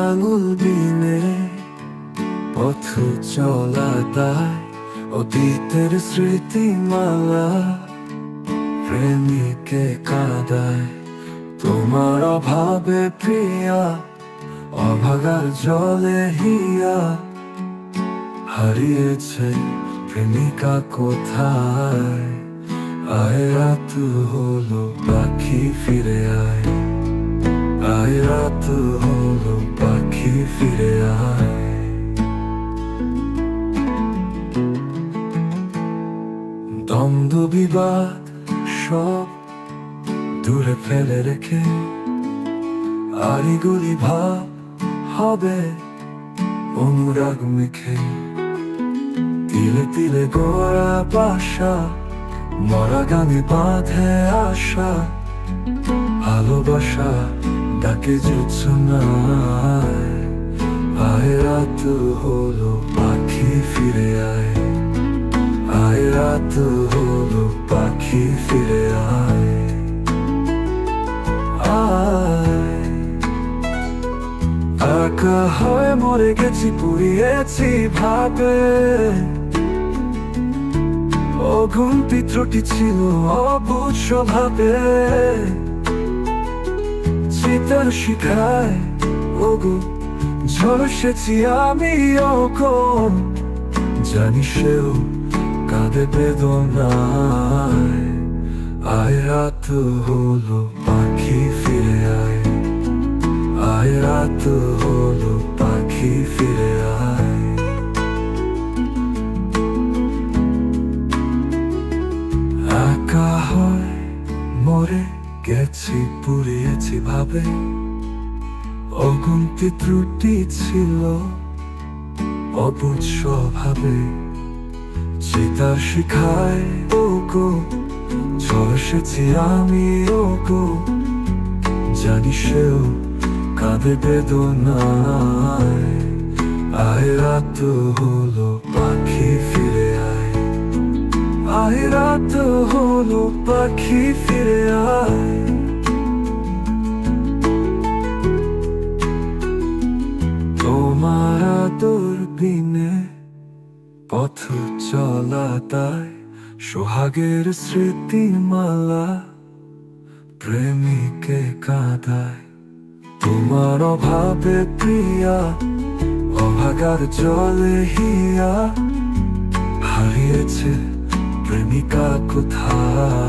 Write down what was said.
আঙুল বিনে পথ চলা তাই অতীতের স্মৃতিমালা প্রেমিকে কাঁদায়। তোমার অভাবে প্রিয়া অভাগার জলে হিয়া হারিয়েছে প্রেমিকা কোথায়। আয় রাত হলো পাখি ফিরে আয়, আয় রাত হলো পাখি ফিরে আয়। দ্বন্দ্ব বিবাদ সব দূরে ফেলে রেখে আড়িগুলি ভাব হবে অনুরাগ মেখে। তিলে তিলে গড়া বাসা মরা গানে বাঁধে আশা, ভালোবাসা ডাকে জোছনায়। আয় রাত হলো পাখি ফিরে আয়, আয় রাত হলো পাখি ফিরে আয়। আয় একা হয়ে মরে গেছি পুড়িয়েছি ভাবে, অগুন্তি ত্রুটি ছিল অবুঝ স্বভাবে। চিতার শিখায় ওগো ঝলসেছি আমি ওগো, জানি সেও কাঁদে বেদনায়। আয় রাত হলো পাখি ফিরে আয়, আয় রাত হলো পাখি ফিরে আয়। একা হয় মরে গেছি পুড়িয়েছি ভাবে, অগুন্তি ত্রুটি ছিল অবুঝ স্বভাবে। চিতার শিখায় ওগো ঝলসেছি আমি ওগো, জানি সেও কাঁদে বেদনায়। আয় রাত হলো পাখি ফিরে আয়, আয় রাত হলো পাখি ফিরে আয়। তোমার আদর বিনে পথ চলা তাই সোহাগের স্মৃতিমালা প্রেমিকে কাঁদায়। তোমার অভাবে প্রিয়া অভাগার জলে হিয়া হারিয়েছে প্রেমিকা কোথায়।